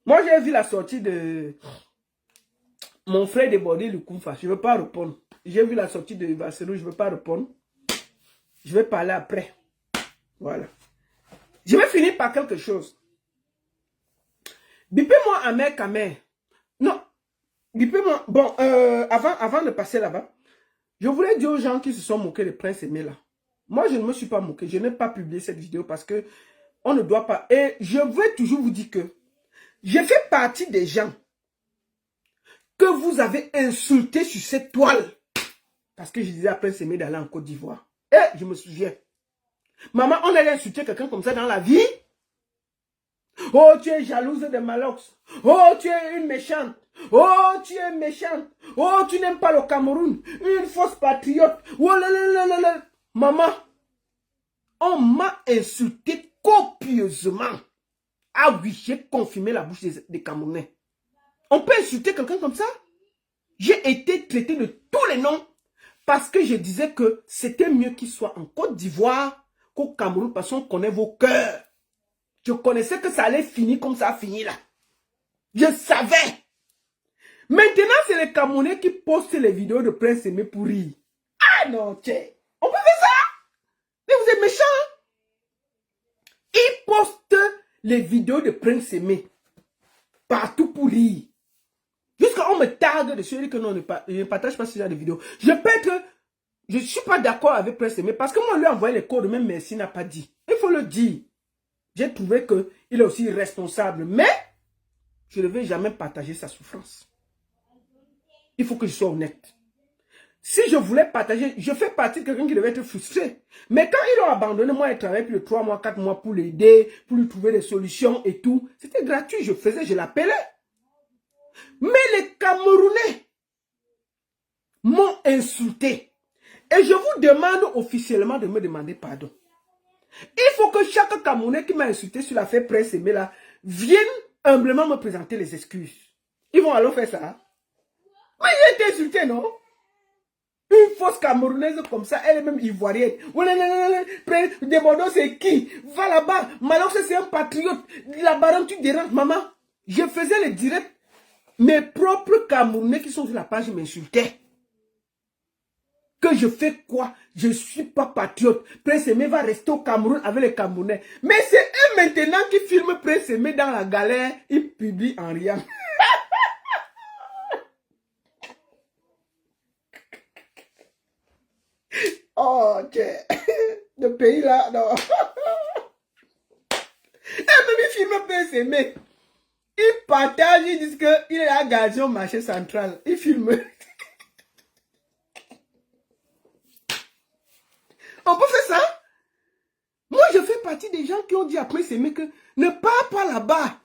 Moi, j'ai vu la sortie de mon frère débordé le Koumfa. Je ne veux pas répondre. J'ai vu la sortie de Vassero, je ne veux pas répondre. Je vais parler après. Voilà. Je vais finir par quelque chose. Bipez-moi à mère qu'à mère. Non. Bipez-moi. Bon, avant de passer là-bas, je voulais dire aux gens qui se sont moqués de Prince Aimé là. Moi, je ne me suis pas moqué. Je n'ai pas publié cette vidéo parce que on ne doit pas. Et je veux toujours vous dire que je fais partie des gens que vous avez insulté sur cette toile. Parce que je disais à Prince Aimé d'aller en Côte d'Ivoire. Et je me souviens. Maman, on allait insulter quelqu'un comme ça dans la vie. Oh, tu es jalouse de Malox. Oh, tu es une méchante. Oh, tu es méchante. Oh, tu n'aimes pas le Cameroun. Une fausse patriote. Oh, là, là, là, là, là. Maman, on m'a insulté copieusement. Ah oui, j'ai confirmé la bouche des Camerounais. On peut insulter quelqu'un comme ça? J'ai été traité de tous les noms parce que je disais que c'était mieux qu'il soit en Côte d'Ivoire qu'au Cameroun parce qu'on connaît vos cœurs. Je connaissais que ça allait finir comme ça a fini là. Je savais. Maintenant, c'est les Camerounais qui postent les vidéos de Prince Aimé pour rire. Ah non, tiens. On peut faire ça? Mais vous êtes méchants. Ils postent les vidéos de Prince Aimé partout pour rire. Jusqu'à on me tarde de dire que non, je ne partage pas ce genre de vidéos. Je ne suis pas d'accord avec Prince Aimé parce que moi, lui envoyé les codes, même merci n'a pas dit. Il faut le dire. J'ai trouvé qu'il est aussi responsable. Mais, je ne vais jamais partager sa souffrance. Il faut que je sois honnête. Si je voulais partager, je fais partie de quelqu'un qui devait être frustré. Mais quand ils l'ont abandonné, moi, il travaillait plus de 3 mois, 4 mois pour l'aider, pour lui trouver des solutions et tout. C'était gratuit, je l'appelais. Mais les Camerounais m'ont insulté. Et je vous demande officiellement de me demander pardon. Il faut que chaque Camerounais qui m'a insulté sur l'affaire Prince Aimé là vienne humblement me présenter les excuses. Ils vont alors faire ça. Mais j'ai été insulté, non? Une fausse Camerounaise comme ça, elle est même ivoirienne. Des Bordeaux, c'est qui? Va là-bas. Malox, c'est un patriote. La baronne, tu déranges, maman. Je faisais les directs. Mes propres Camerounais qui sont sur la page m'insultaient. Que je fais quoi? Je ne suis pas patriote. Prince Aimé va rester au Cameroun avec les Camerounais. Mais c'est eux maintenant qui filment Prince Aimé dans la galère. Ils publient en riant. Oh, le pays là, non. Et même ils filment Prince Aimé. Ils partagent, ils disent qu'il est à gagner au marché central. Ils filment. On peut faire ça? Moi, je fais partie des gens qui ont dit après Prince Aimé que ne pars pas là-bas.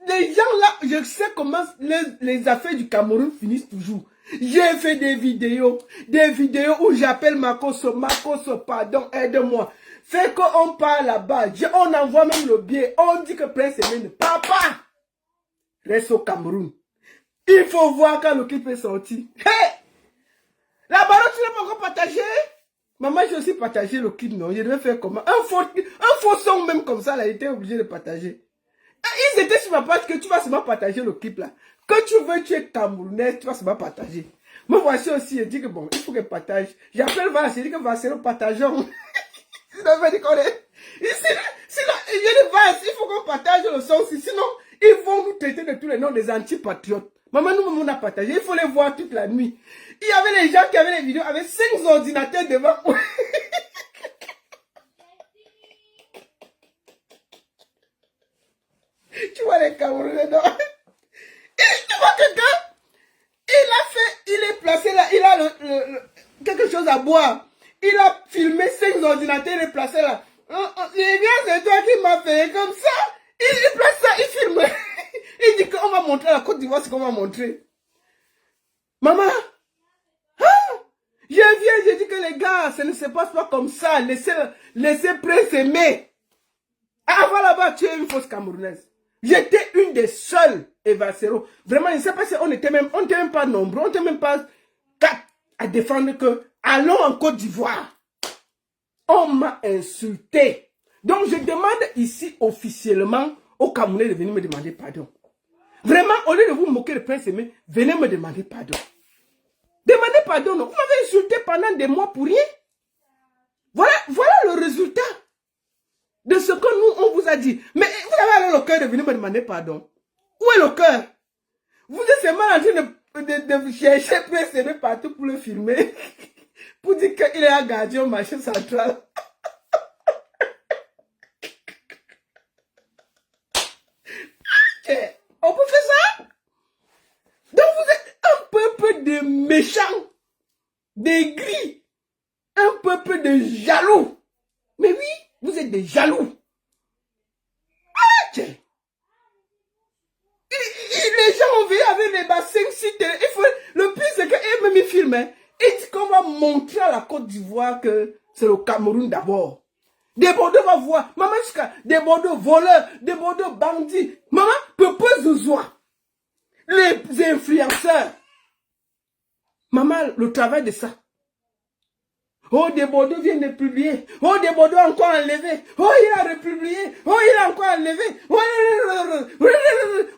Les gens là, je sais comment les affaires du Cameroun finissent toujours. J'ai fait des vidéos où j'appelle Makoso, pardon, aide-moi. Fait qu'on part là-bas, on envoie même le billet, on dit que Prince Aimé ne part pas. Reste au Cameroun. Il faut voir quand le clip est sorti. Hey! La baronne, tu n'as pas encore partagé? Maman, j'ai aussi partagé le clip, non? Je devais faire comment? Un faux son même comme ça, là, il était obligé de partager. Ils étaient sur ma page que tu vas seulement partager le clip là. Que tu veux, tu es Camerounais, tu vas seulement partager. Me voici aussi, je dis que bon, il faut que partage. J'appelle Vassero, je dis que Vassero partageons. Sinon, il va dire qu'on est. Sinon, il vient de Vassero, il faut qu'on partage le son aussi. Sinon, ils vont nous traiter de tous les noms des antipatriotes. Maman, nous, on a partagé, il faut les voir toute la nuit. Il y avait les gens qui avaient les vidéos avec 5 ordinateurs devant eux. Tu vois les Camerounais, non? Tu vois quelqu'un? Il est placé là, il a quelque chose à boire. Il a filmé 5 ordinateurs, il est placé là. C'est toi qui m'as fait comme ça. Il place ça, il filme. Il dit qu'on va montrer à la Côte d'Ivoire ce qu'on va montrer. Maman, je viens, je dis que les gars, ça ne se passe pas comme ça. Laissez Prince Aimé. Avant là-bas, tu es une fausse Camerounaise. J'étais une des seules, Vassero. Vraiment, je ne sais pas si on n'était même pas nombreux, on n'était même pas 4 à défendre que allons en Côte d'Ivoire. On m'a insulté. Donc, je demande ici officiellement aux Camerounais de venir me demander pardon. Vraiment, au lieu de vous moquer de Prince Aimé, venez me demander pardon. Demandez pardon. Non. Vous m'avez insulté pendant des mois pour rien. Voilà le résultat de ce que nous, on vous a dit. Mais vous avez alors le cœur de venir me demander pardon. Où est le cœur? Vous êtes seulement en train de chercher Prince Aimé partout pour le filmer. Pour dire qu'il est engagé au marché central. On peut faire ça? Donc vous êtes un peuple de méchants, d'aigris, un peuple de jaloux. Mais oui, vous êtes des jaloux. Les gens ont vu avec les bassins sites. Le plus c'est qu'eux même filment. Hein. Il dit qu'on va montrer à la Côte d'Ivoire que c'est le Cameroun d'abord. Des Bordeaux va voir. Maman jusqu'à des Bordeaux voleurs, des Bordeaux bandits. Maman peut pas zozoa. Les influenceurs. Maman, le travail de ça. Oh, des Bordeaux vient de publier. Oh, des Bordeaux encore enlevé. Oh, il a republié. Oh, il a encore enlevé.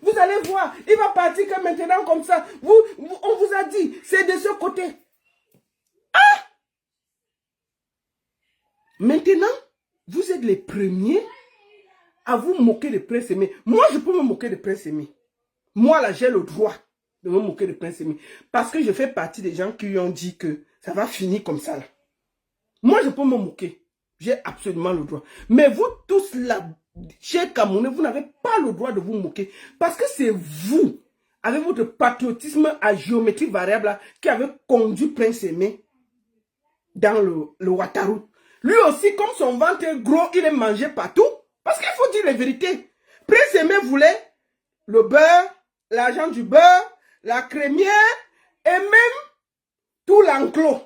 Vous allez voir. Il va partir que maintenant comme ça. On vous a dit, c'est de ce côté. Ah! Maintenant, vous êtes les premiers à vous moquer de Prince Aimé. Moi, je peux me moquer de Prince Aimé. Moi, là, j'ai le droit de me moquer de Prince Aimé. Parce que je fais partie des gens qui lui ont dit que ça va finir comme ça, là. Moi, je peux me moquer. J'ai absolument le droit. Mais vous tous là, chers Camerounais, vous n'avez pas le droit de vous moquer. Parce que c'est vous, avec votre patriotisme à géométrie variable, là, qui avez conduit Prince Aimé dans le Ouattara. Lui aussi, comme son ventre est gros, il est mangé partout. Parce qu'il faut dire la vérité. Prince Aimé voulait le beurre, l'argent du beurre, la crémière et même tout l'enclos.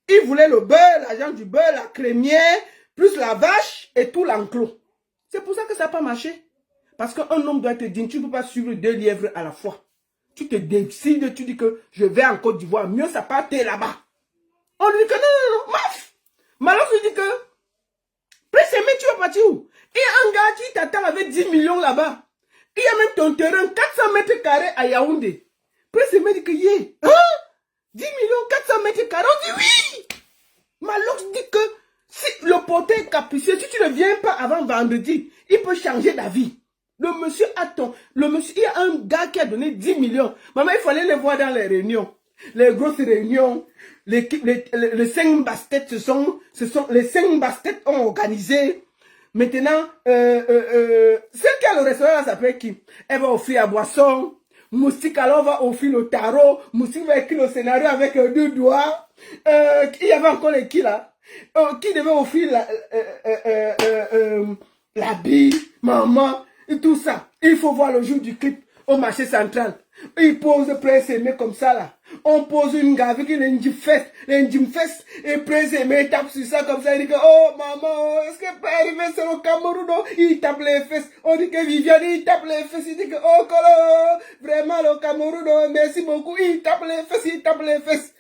Il voulait le beurre, l'argent du beurre, la crémière, plus la vache et tout l'enclos. C'est pour ça que ça n'a pas marché. Parce qu'un homme doit te dire, tu ne peux pas suivre 2 lièvres à la fois. Tu te décides, tu dis que je vais en Côte d'Ivoire, mieux ça partait là-bas. On lui dit que non, maf. Malheur lui dit que, Prince Aimé, tu vas partir où? Il y a un gars qui t'attend avec 10 millions là-bas. Il y a même ton terrain, 400 mètres carrés à Yaoundé. Prince Aimé dit que, hein? 10 millions, 400 mètres carrés, on dit oui. Malox dit que si le porteur est capricieux, si tu ne viens pas avant vendredi, il peut changer d'avis. Le monsieur attend. Il y a un gars qui a donné 10 millions. Maman, il fallait les voir dans les réunions. Les grosses réunions. Les 5 bastet, ce sont les 5 bastet ont organisé. Maintenant, celle qui a le restaurant là s'appelle qui? Elle va offrir à boisson. Moustique alors va offrir le tarot. Moustique va écrire le scénario avec 2 doigts. Il y avait encore les qui là? Qui devait offrir la bille, maman, et tout ça. Il faut voir le jour du clip au marché central. Il pose Prince Aimé comme ça là. On pose une gars avec une fesse, et Prince Aimé tape sur ça comme ça. Il dit que, oh maman, est-ce que peut arriver sur le Cameroun? Il tape les fesses. On dit que Viviane, il tape les fesses. Il dit que, oh Kolo, vraiment le Cameroun, merci beaucoup. Il tape les fesses.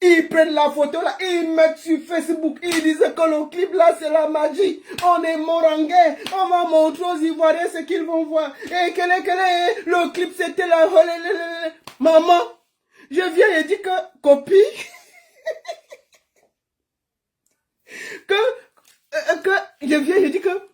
Ils prennent la photo là, ils mettent sur Facebook, ils disent que le clip là c'est la magie. On est mort en guerre, on va montrer aux Ivoiriens ce qu'ils vont voir. Et le clip c'était la... Maman, je viens et dis que copie, je viens et dis que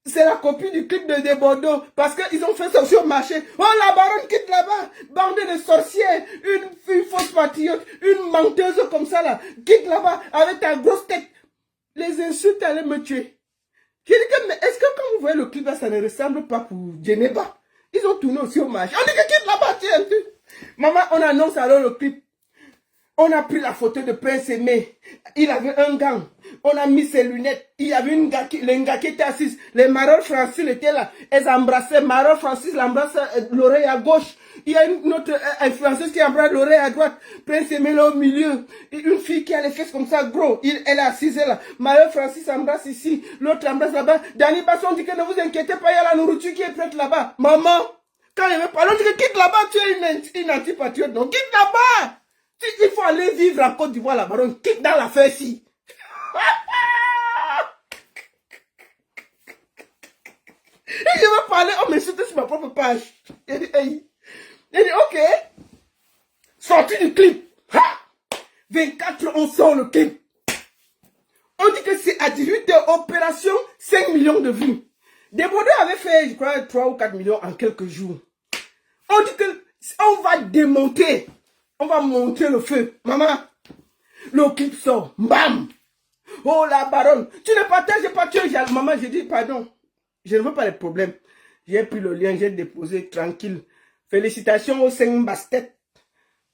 c'est la copie du clip de Bordeaux. Parce qu'ils ont fait ça sur le marché. Oh, la baronne quitte là-bas. Bande de sorcières. Une fausse patriote. Une menteuse comme ça là. Quitte là-bas avec ta grosse tête. Les insultes allaient me tuer. J'ai dit que, mais est-ce que quand vous voyez le clip là, ça ne ressemble pas pour Geneva? Ils ont tourné aussi au marché. On dit que quitte là-bas, tiens. Maman, on annonce alors le clip. On a pris la photo de Prince Aimé. Il avait un gant. On a mis ses lunettes. Il y avait le gars qui était assis. Les Marol Francis étaient là. Elles embrassaient. Marol Francis l'embrasse l'oreille à gauche. Il y a une autre influenceuse qui embrasse l'oreille à droite. Prince Aimé là au milieu. Et une fille qui a les fesses comme ça, gros. Elle est assise là. Marol Francis embrasse ici. L'autre embrasse là-bas. Danny Basson dit que ne vous inquiétez pas, il y a la nourriture qui est prête là-bas. Maman, quand il veut parler, on dit que quitte là-bas, tu es une antipatriote. Donc quitte là-bas. Il faut aller vivre en Côte d'Ivoire, la baronne. Quitte dans l'affaire ici. Et je vais parler, on m'insulte sur ma propre page. Il dit, hey. Il dit, ok. Sorti du clip. Ha! 24 on sort le clip. On dit que c'est à 18h, opération 5 millions de vues. Desbordeaux avait fait, je crois, 3 ou 4 millions en quelques jours. On dit que on va démonter. On va monter le feu. Maman, le clip sort. Bam! Oh la baronne, tu ne partages pas, tu es jaloux. Maman, j'ai dit pardon. Je ne veux pas les problèmes. J'ai pris le lien, j'ai déposé tranquille. Félicitations aux 5 bastet.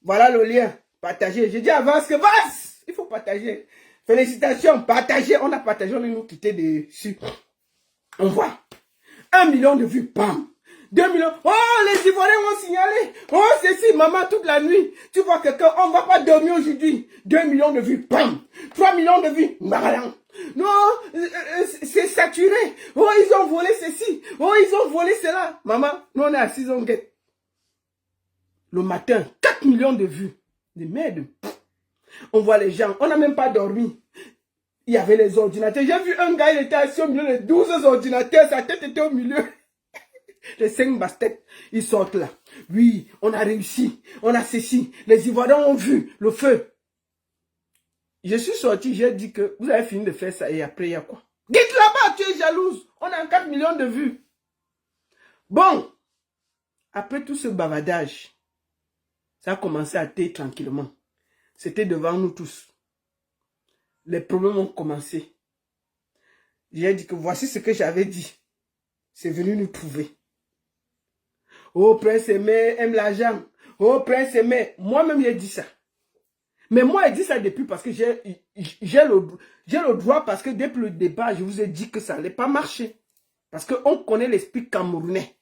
Voilà le lien. Partagez. J'ai dit avance que vas. Il faut partager. Félicitations, partagez. On a partagé, on est nous quitté dessus. On voit. 1 million de vues, bam. 2 millions. Oh, les Ivoiriens vont signaler. Oh, ceci, maman, toute la nuit. Tu vois quelqu'un, on ne va pas dormir aujourd'hui. 2 millions de vues, bam. 3 millions de vues, bam. Non, c'est saturé. Oh, ils ont volé ceci. Oh, ils ont volé cela. Maman, nous on est à 6 ans. Le matin, 4 millions de vues. De merde. On voit les gens, on n'a même pas dormi. Il y avait les ordinateurs. J'ai vu un gars, il était assis au milieu de 12 ordinateurs. Sa tête était au milieu. Les 5 bastet, ils sortent là. Oui, on a réussi. On a ceci. Les Ivoiriens ont vu le feu. Je suis sorti, j'ai dit que vous avez fini de faire ça et après il y a quoi? Dites là-bas, tu es jalouse. On a 4 millions de vues. Bon, après tout ce bavardage, ça a commencé à taire tranquillement. C'était devant nous tous. Les problèmes ont commencé. J'ai dit que voici ce que j'avais dit. C'est venu nous trouver. Oh, Prince Aimé aime l'argent. Oh, Prince Aimé. Moi-même, j'ai dit ça. Mais moi, j'ai dit ça depuis parce que j'ai le droit, parce que depuis le départ, je vous ai dit que ça n'allait pas marcher. Parce qu'on connaît l'esprit camerounais.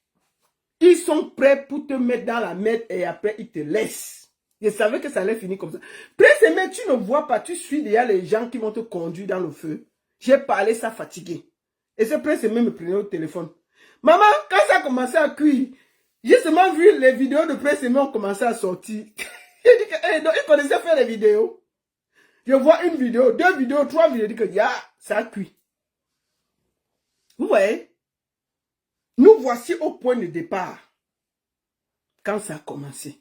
Ils sont prêts pour te mettre dans la merde et après, ils te laissent. Je savais que ça allait finir comme ça. Prince Aimé, tu ne vois pas, tu suis déjà les gens qui vont te conduire dans le feu. J'ai parlé ça fatigué. Et ce Prince Aimé me prenait au téléphone. Maman, quand ça a commencé à cuire, j'ai seulement vu les vidéos de Prince Aimé ont commencé à sortir. J'ai dit que, donc, il connaissait faire les vidéos. Je vois une vidéo, 2 vidéos, 3 vidéos, je dis que, ça a cuit. Vous voyez? Nous voici au point de départ. Quand ça a commencé.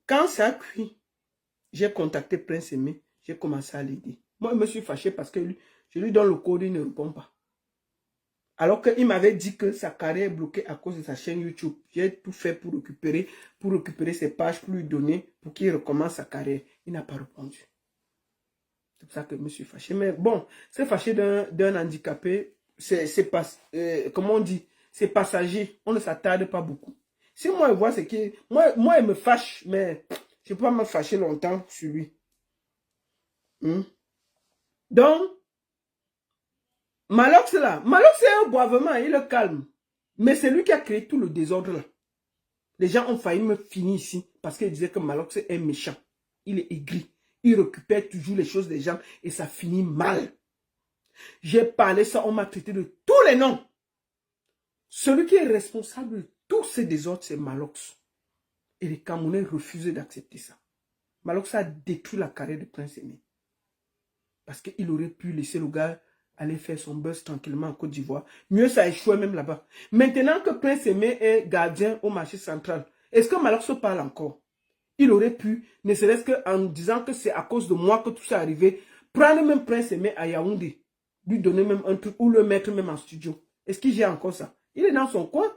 Quand ça a cuit, j'ai contacté Prince Aimé, j'ai commencé à l'aider. Moi, je me suis fâché parce que je lui donne le code, il ne répond pas. Alors qu'il m'avait dit que sa carrière est bloquée à cause de sa chaîne YouTube. J'ai tout fait pour récupérer ses pages, pour lui donner, pour qu'il recommence sa carrière. Il n'a pas répondu. C'est pour ça que je me suis fâché. Mais bon, c'est fâché d'un handicapé. C'est pas, comment on dit, c'est passager. On ne s'attarde pas beaucoup. Si moi, je vois ce qui... Moi, il me fâche, mais je ne peux pas me fâcher longtemps sur lui. Donc, Malox là, Malox c'est un boivement, il est calme. Mais c'est lui qui a créé tout le désordre là. Les gens ont failli me finir ici parce qu'ils disaient que Malox est méchant. Il est aigri. Il récupère toujours les choses des gens et ça finit mal. J'ai parlé ça, on m'a traité de tous les noms. Celui qui est responsable de tous ces désordres, c'est Malox. Et les Camerounais refusaient d'accepter ça. Malox a détruit la carrière de Prince Aimé. Parce qu'il aurait pu laisser le gars aller faire son buzz tranquillement en Côte d'Ivoire. Mieux, ça échouait même là-bas. Maintenant que Prince Aimé est gardien au marché central, est-ce que Malox se parle encore? Il aurait pu, ne serait-ce qu'en disant que c'est à cause de moi que tout ça est arrivé, prendre même Prince Aimé à Yaoundé, lui donner même un truc ou le mettre même en studio. Est-ce qu'il gère encore ça? Il est dans son coin.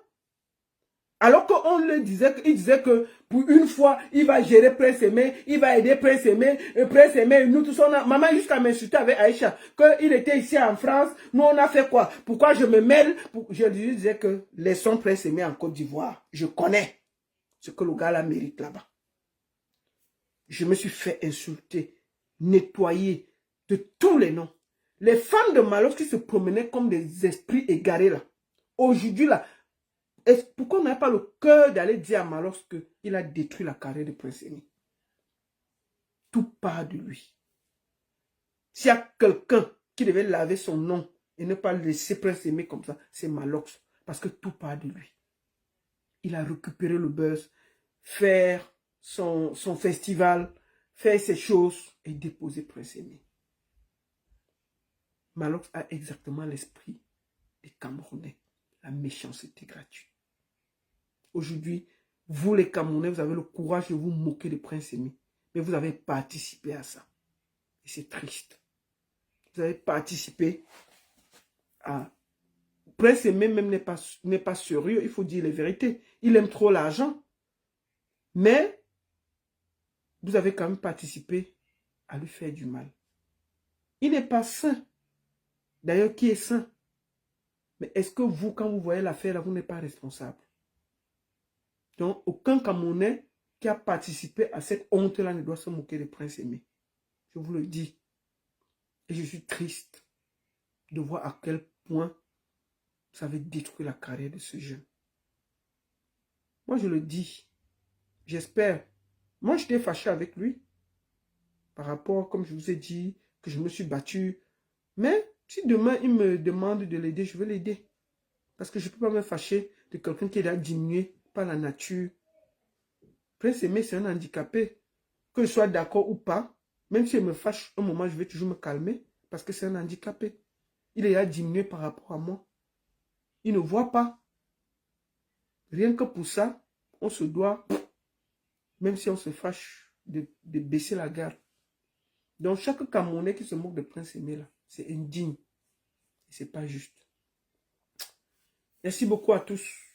Alors qu'on le disait, il disait que pour une fois, il va gérer Prince Aimé, il va aider Prince Aimé, nous tous on a, maman jusqu'à m'insulter avec Aïcha, qu'il était ici en France, nous on a fait quoi? Pourquoi je me mêle? Je lui disais que laissons Prince Aimé en Côte d'Ivoire. Je connais ce que le gars là mérite là-bas. Je me suis fait insulter, nettoyer de tous les noms. Les fans de Malox qui se promenaient comme des esprits égarés là. Aujourd'hui là, pourquoi on n'a pas le cœur d'aller dire à Malox qu'il a détruit la carrière de Prince Aimé? Tout part de lui. S'il y a quelqu'un qui devait laver son nom et ne pas laisser Prince Aimé comme ça, c'est Malox. Parce que tout part de lui. Il a récupéré le buzz, faire son festival, faire ses choses et déposer Prince Aimé. Malox a exactement l'esprit les Camerounais. La méchanceté gratuite. Aujourd'hui, vous les Camerounais, vous avez le courage de vous moquer de Prince Aimé. Mais vous avez participé à ça. Et c'est triste. Vous avez participé à... Prince Aimé même n'est pas sérieux, il faut dire les vérités. Il aime trop l'argent. Mais vous avez quand même participé à lui faire du mal. Il n'est pas sain. D'ailleurs, qui est sain? Mais est-ce que vous, quand vous voyez l'affaire là, vous n'êtes pas responsable? Donc, aucun Camerounais qui a participé à cette honte-là ne doit se moquer de Prince Aimé. Je vous le dis. Et je suis triste de voir à quel point vous avez détruit la carrière de ce jeune. Moi, je le dis. J'espère. Moi, j'étais fâché avec lui. Par rapport, comme je vous ai dit, que je me suis battu. Mais si demain, il me demande de l'aider, je vais l'aider. Parce que je ne peux pas me fâcher de quelqu'un qui est là diminué par la nature. Prince Aimé, c'est un handicapé. Que je sois d'accord ou pas, même si il me fâche un moment, je vais toujours me calmer. Parce que c'est un handicapé. Il est là diminué par rapport à moi. Il ne voit pas. Rien que pour ça, on se doit, même si on se fâche, de baisser la garde. Donc, chaque Camerounais qui se moque de Prince Aimé, là, c'est indigne. Et c'est pas juste. Merci beaucoup à tous.